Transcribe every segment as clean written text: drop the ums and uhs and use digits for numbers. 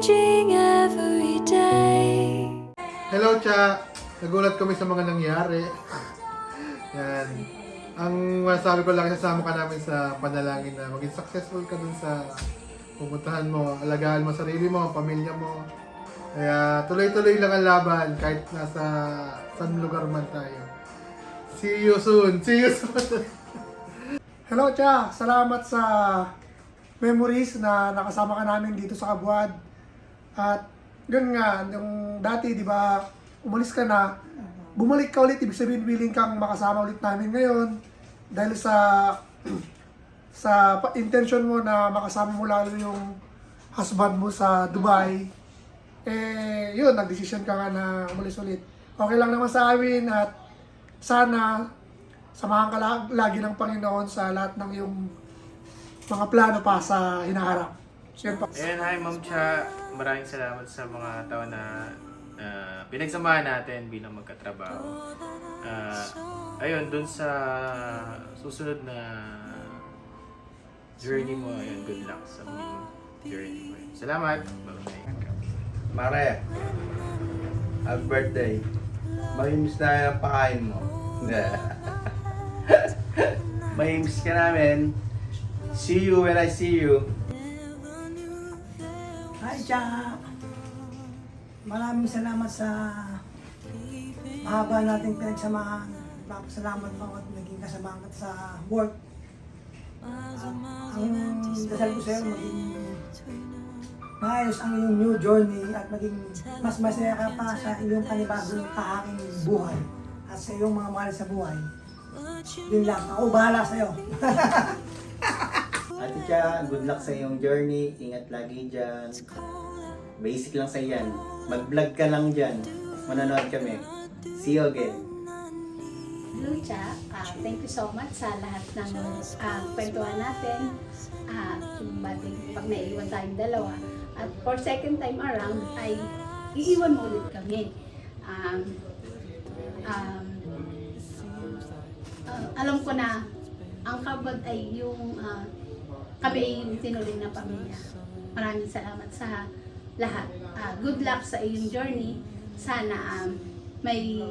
changing every day. Hello, Cha! Nagulat kami sa mga nangyari. Yan. Ang masasabi ko lang, sasama ka namin sa panalangin na maging successful ka dun sa pupuntahan mo, alagaan mo sarili mo, pamilya mo. Kaya tuloy-tuloy lang ang laban kahit nasa saan lugar man tayo. See you soon! See you soon! Hello, Cha! Salamat sa memories na nakasama ka namin dito sa Kabuad. At ganun nga, yung dati, di ba, umalis ka na, bumalik ka ulit, ibig sabihin, willing kang makasama ulit namin ngayon. Dahil sa intention mo na makasama mo lalo yung husband mo sa Dubai, yun, nag-decision ka nga na umalis ulit. Okay lang naman sa amin at sana samahan ka lagi ng Panginoon sa lahat ng iyong mga plano pa sa hinaharap. Share pa. Ayan, hi Ma'am Cha. Maraming salamat sa mga taon na pinagsamahan natin bilang magkatrabaho. Ayun, dun sa susunod na journey mo, ayun, good luck sa maging journey mo. Salamat! Bye-bye. Mare, happy birthday. Mamimiss na ang pakain mo. Mamimiss ka namin. See you when I see you. Hi, Cha! Maraming salamat sa mahaba nating pinagsamahan. Salamat po at naging kasama ka sa work. Ang dasal ko sa'yo, maging maayos ang iyong new journey at maging mas masaya ka pa sa iyong panibagong kahaking buhay at sa iyong mga mahal sa buhay. Yun lang, ako bahala sa'yo. Ate Cha, good luck sa iyong journey. Ingat lagi dyan. Basic lang sa yan. Mag-vlog ka lang dyan. Manonood kami. See you again. Hello, Cha. Thank you so much sa lahat ng kwentuhan natin. Yung bating pag naiiwan tayong dalawa. At for second time around, ay iiwan mo ulit kami. Alam ko na ang Kabad ay yung kami ay yung tinuloy na pamilya. Maraming salamat sa lahat. Good luck sa iyong journey. Sana may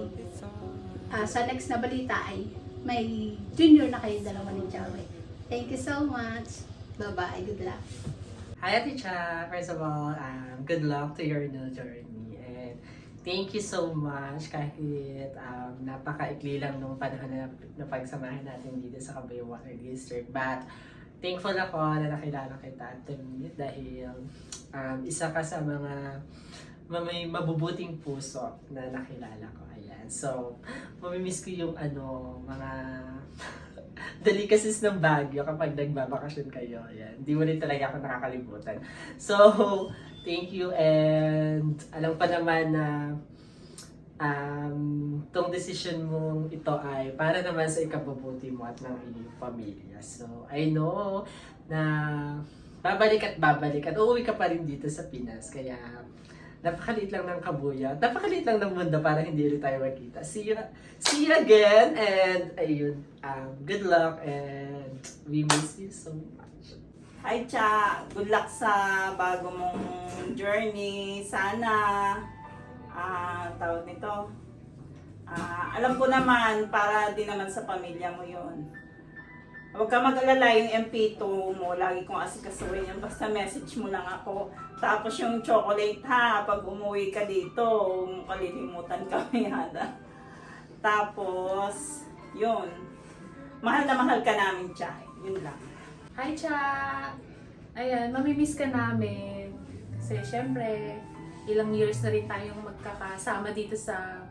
sa next na balita ay may junior na kayong dalawa ni Jawe. Thank you so much. Bye-bye. Good luck. Hi, Ate Cha. First of all, good luck to your new journey. And thank you so much kahit napakaikli lang nung panahon na pagsamahan natin dito sa Kabayo Water District. But thankful ako na nakilala kita at dahil isa ka sa mga may mabubuting puso na nakilala ko. Ayan. So, mamimiss ko yung mga delicacies ng Baguio kapag nagbabakasyon kayo. Ayan. Hindi mo rin talaga ako nakakalimutan. So, thank you and alam pa naman na tong decision mo ito ay para naman sa ikabubuti mo at ng iyong pamilya. So, I know na babalik at uuwi ka pa rin dito sa Pinas. Kaya, napakaliit lang ng Kabuya. Napakaliit lang ng mundo para hindi ulit tayo magkita. See you again and ayun, good luck and we miss you so much. Hi, Cha! Good luck sa bago mong journey. Sana, tawag nito, alam ko naman, para din naman sa pamilya mo yun. Huwag ka mag-alala, yung MP2 mo, lagi kong asikasuhin yan. Basta message mo lang ako. Tapos yung chocolate ha, pag umuwi ka dito, kalilimutan kami hada. Tapos, yun. Mahal na mahal ka namin, Cha. Yun lang. Hi, Cha! Ayan, mamimiss ka namin. Kasi syempre, ilang years na rin tayong magkakasama dito sa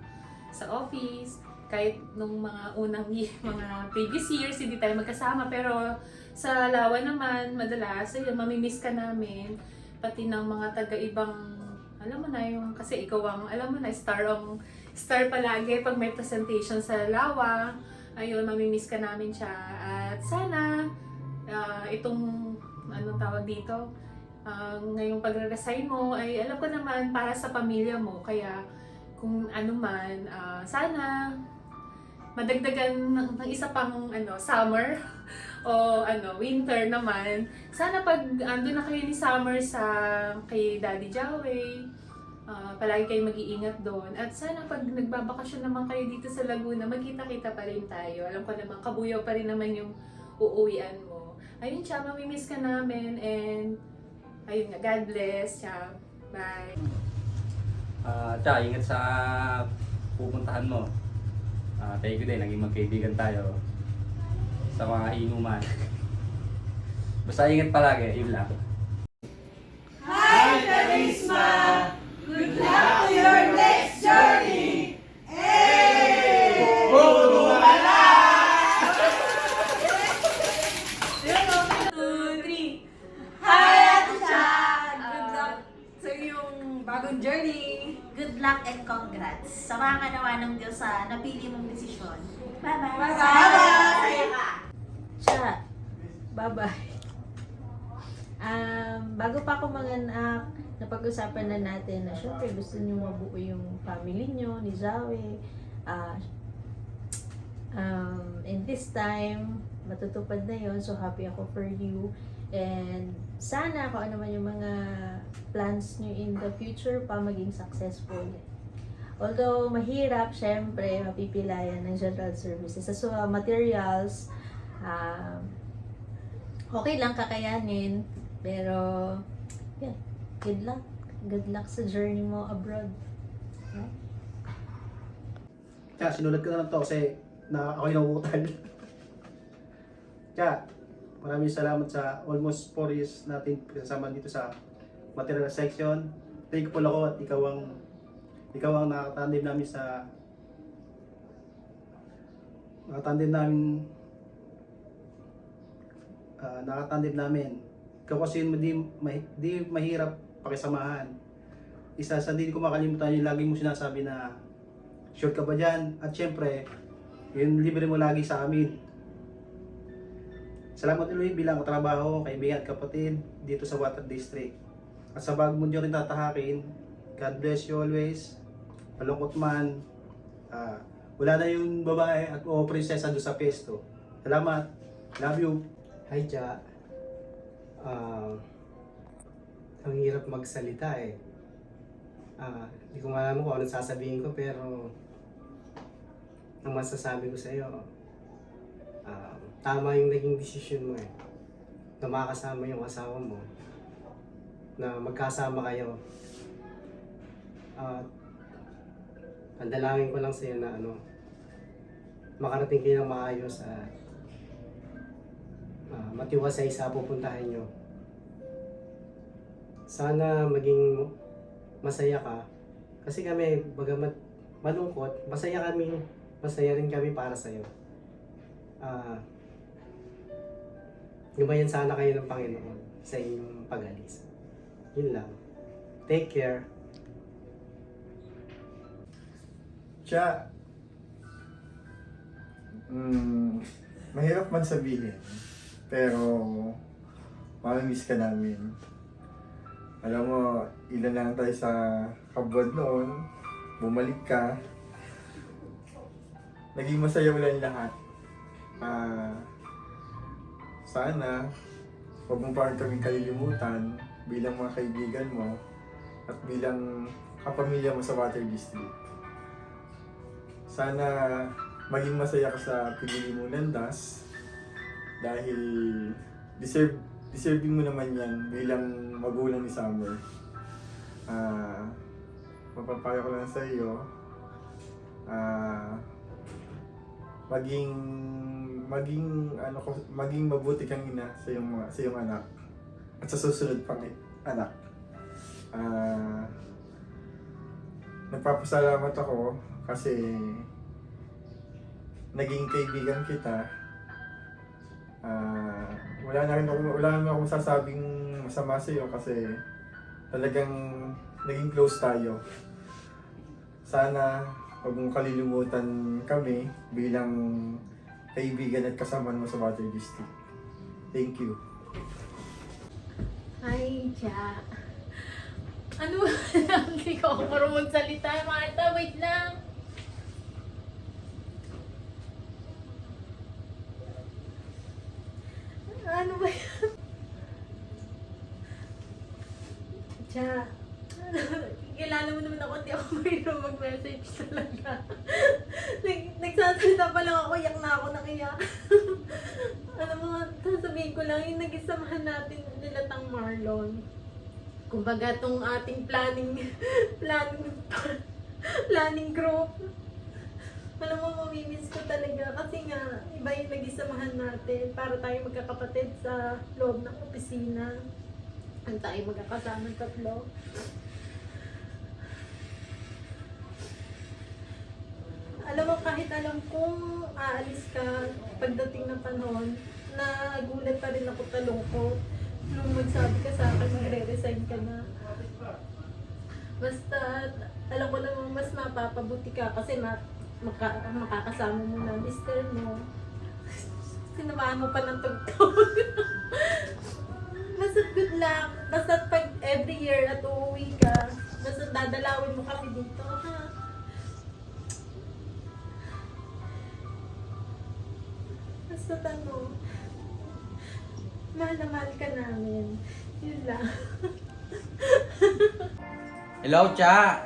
office. Kahit nung mga unang mga previous years, hindi tayo magkasama. Pero sa Lawa naman, madalas, ayun, mamimiss ka namin. Pati ng mga taga-ibang, alam mo na yung, kasi ikaw ang, alam mo na, star palagi pag may presentation sa Lawa. Ayun, mamimiss ka namin siya. At sana, itong, anong tawag dito, ngayong pagre-resign mo, ay alam ko naman para sa pamilya mo. Kaya, kung ano man, sana, madagdagan ng isa pang summer o winter naman, sana pag andun na kayo ni Summer sa kay Daddy Jaway, palagi kayo mag-iingat doon. At sana pag nagbabakasyon naman kayo dito sa Laguna, magkita-kita pa rin tayo. Alam ko naman, Kabuyaw pa rin naman yung uuwian mo. Ayun siya, mamimiss ka namin, and ayun nga, God bless siya. Bye. Tsaka ingat sa pupuntahan mo. Thank you din, naging magkaibigan tayo sa mga inuman. Basta ingat palagi, yun lang. Hi, Charisma! Good luck to your next journey! Hey! Puro ka na! 2, 3. Hi, Ate Chan! Good luck sa iyong bagong journey! Good luck and congrats. Samahan ka naman ng Diyos sa napili mong desisyon. Bye-bye. Bye-bye! Siya. Bye-bye. Bago pa ako manganak, napag-usapan na natin na syempre gusto niyo mabuo yung family niyo ni Zawe. And this time, matutupad na yon, so happy ako for you. And sana kung ano man yung mga plans niyo in the future pa maging successful. Although mahirap, syempre, mapipilayan ng general services. So, materials, okay lang kakayanin. Pero, yeah, good luck. Good luck sa journey mo abroad. Yeah? Kaya sinulat ko na lang to kasi ako yung nauutal. Kaya maraming salamat sa almost 4 years natin kasama dito sa material section. Thankful ako at ikaw ang nakatandem namin sa nakatandem namin. Ikaw kasi yung di mahirap pakisamahan. Isa sa hindi ko makalimutan yung lagi mo sinasabi na sure ka ba dyan? At syempre, yung libre mo lagi sa amin. Salamat ulit bilang katrabaho, kaibigan at kapatid dito sa Water District. At sa bago mo nyo rin tatahakin, God bless you always. Malungkot man, wala na yung babae at prinsesa doon sa pesto. Salamat. Love you. Hi, Ja. Ang hirap magsalita eh. Hindi ko alam kung ano sasabihin ko, pero ang masasabi ko sa iyo, tama yung naging desisyon mo eh. Na makasama yung asawa mo, na magkasama kayo. Ang dalangin ko lang sa iyo na makarating kayo ng maayos at matiwasay sa pupuntahan nyo. Sana maging masaya ka. Kasi kami, bagamat malungkot, masaya rin kami para sa'yo. Gumayan sana kayo ng Panginoon sa inyong pag-alis. Yun lang. Take care. Siya, mahirap man sabihin, pero mamimiss ka namin. Alam mo, ilan lang tayo sa kabwad noon, bumalik ka, naging masaya mo lang lahat. Sana, huwag mo parang kaming kalilimutan bilang mga kaibigan mo at bilang kapamilya mo sa Water District. Sana maging masaya ka sa pinili mong landas dahil deserving mo naman yan bilang magulang ni Summer. Mapapayo ko lang sa iyo, maging mabuti kang ina sa iyong anak at sa susunod pang anak. Nagpapasalamat ako kasi naging kaibigan kita. Wala naman akong sasabing masama sa iyo kasi talagang naging close tayo. Sana huwag mong kalilimutan kami bilang kaibigan at kasama mo sa Water District. Thank you. Hi, Ja. Ano ba? Hindi ko ako marunong magsalita. Marta, wait lang. Ano ba yan? Cha, kilala mo naman ako, di ako mayroon mag-message talaga. Nagsasalita pa lang ako, iyak na ako ng iyak. Alam mo, sasabihin ko lang, yung nag-isamahan natin nila Tang Marlon. Kumbaga, tong ating planning group. Alam mo, mamimiss ko talaga kasi nga, iba yung nag-isamahan natin para tayo magkakapatid sa loob ng opisina. Ang tayo magkakasama tatlo. Alam mo, kahit alam kong aalis ka pagdating ng panahon, nagulat pa rin ako talungkot nung magsabi ka sa akin, magre-resign ka na. Basta, alam ko namang mas mapapabuti ka kasi makakasama mo na mister mo. Sinamahan mo pa ng tugtog. Basta good luck. Basta pag every year at uuwi ka, basta dadalawin mo kami dito, ha? Basta mahal na mahal ka namin. Yun lang. Hello, Cha!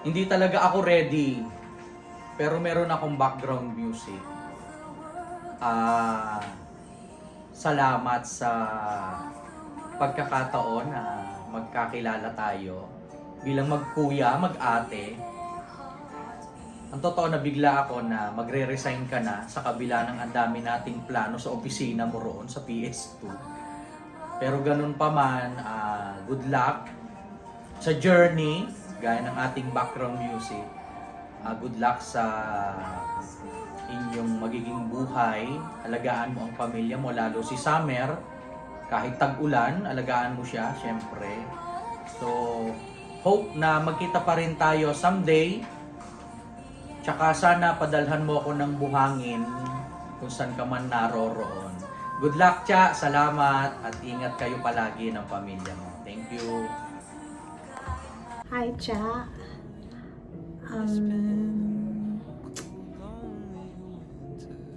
Hindi talaga ako ready. Pero meron akong background music. Salamat sa pagkakataon na magkakilala tayo. Bilang magkuya, mag-ate. Ang totoo na bigla ako na magre-resign ka na sa kabila ng ang dami nating plano sa opisina mo roon sa PS2. Pero ganun pa man, good luck sa journey, gaya ng ating background music. Good luck sa inyong magiging buhay. Alagaan mo ang pamilya mo, lalo si Summer. Kahit tag-ulan, alagaan mo siya, syempre. So, hope na magkita pa rin tayo someday. Tsaka sana padalhan mo ako ng buhangin kung saan ka man naroroon. Good luck, Cha. Salamat. At ingat kayo palagi ng pamilya mo. Thank you. Hi, Cha.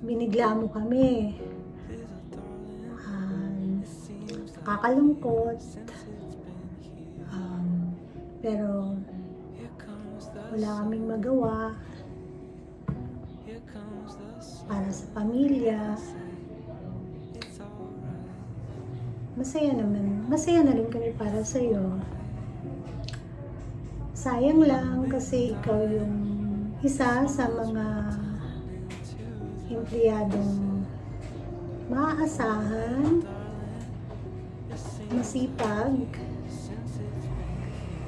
Binigla mo kami. Nakakalungkot. Pero wala kaming magawa para sa pamilya. Masaya naman. Masaya na rin kami para sa'yo. Sayang lang kasi ikaw yung isa sa mga empleyadong maaasahan, masipag,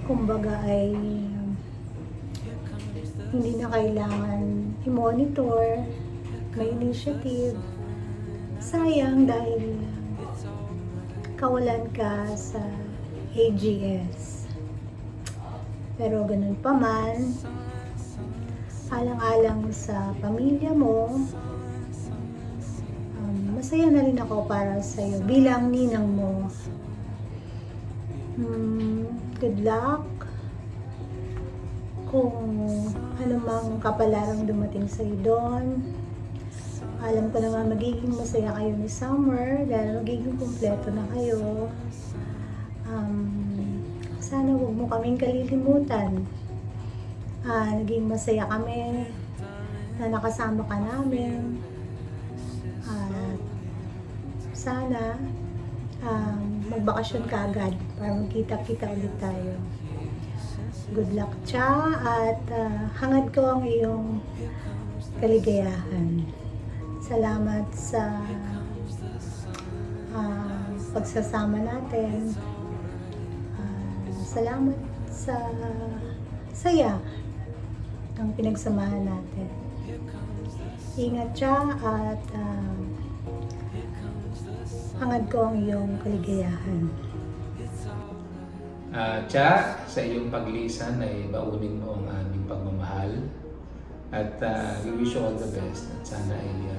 kumbaga ay hindi na kailangan i-monitor, may initiative. Sayang dahil kawalan ka sa AGS. Pero ganun pa man, alang-alang sa pamilya mo, masaya na rin ako para sa'yo bilang ninang mo. Good luck. Kung anumang kapalarang dumating sa'yo doon, alam ko naman magiging masaya kayo ni Summer dahil magiging kumpleto na kayo. Sana huwag mo kaming kalilimutan. Naging masaya kami na nakasama ka namin. At sana magbakasyon ka agad para magkita-kita ulit tayo. Good luck, Cha, at hangad ko ang iyong kaligayahan. Salamat sa pagsasama natin. Salamat sa saya ng pinagsamahan natin. Ingat siya at hangad ko ang iyong kaligayahan. Cha, sa iyong paglisan ay baunin mo ang aming pagmamahal at we wish you all the best at sana ay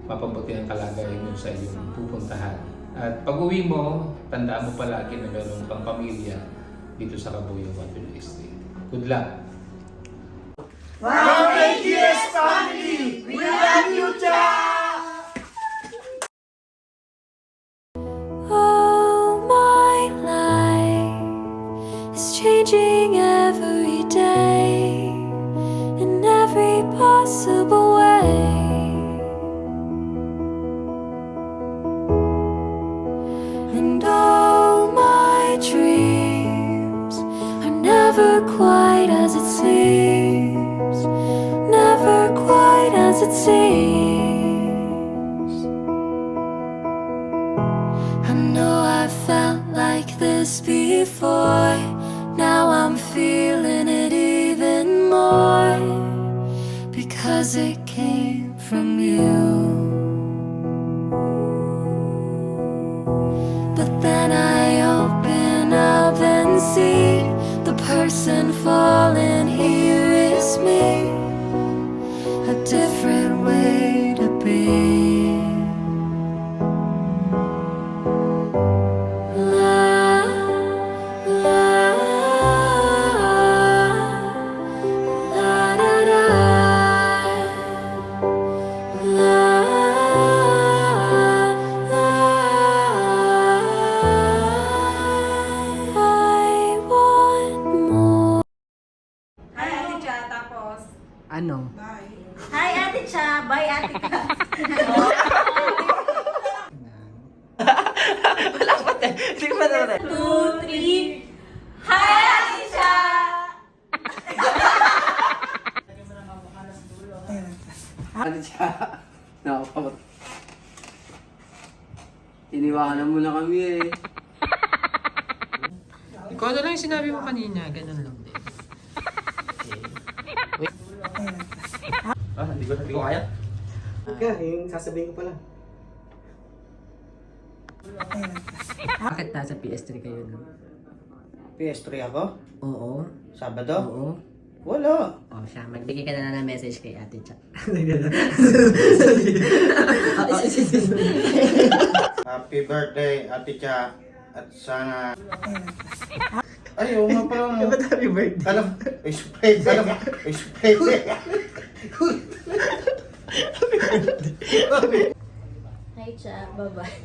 mapabuti ang kalagayan mo sa iyong pupuntahan. At pag uwi mo, tandaan mo palagi na meron kang pamilya dito sa Cabuyao Water District. Good luck! Wow, AGS family! We love you, Cha! changing every day in every possible way. And all my dreams are never quite as it seems, never quite as it seems. I know I felt like this before, now I'm feeling it even more, because it came from you. But then I open up and see the person falling here is me, a different way to be. Hi, Ate Cha, tapos. Ano? Hi, Ate Cha. Bye, Ate Ka. Wala pa tayo. Hindi ko pa naman. 2, 3. Hi, Ate Cha. Ano siya? Nakakapot. Iniwanan mo na kami eh. Ikaw na lang yung sinabi mo kanina. Ganun lang din. Hindi ko kaya. Okay, yung sasabihin ko pala. Bakit nasa PS3 kayo no? PS3 ako? Oo. Sabado? Oo. Wala. O siya, magbigay ka na ng message kay Ate Cha. Happy birthday, Ate Cha. At sana... Ay, oo nga pala. No. Ba't happy birthday? Alam, ay surprise. Alam, ay surprise. Hi, Cha. Bye-bye.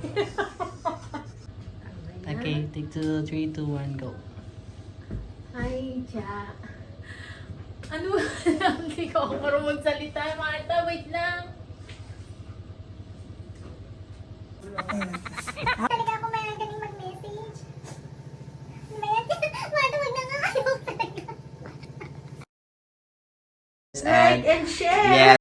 Okay, take 2, 3, 2, 1, go. Hi, Cha. Ano? Hindi ko ako marunong magsalita. Marta, wait lang.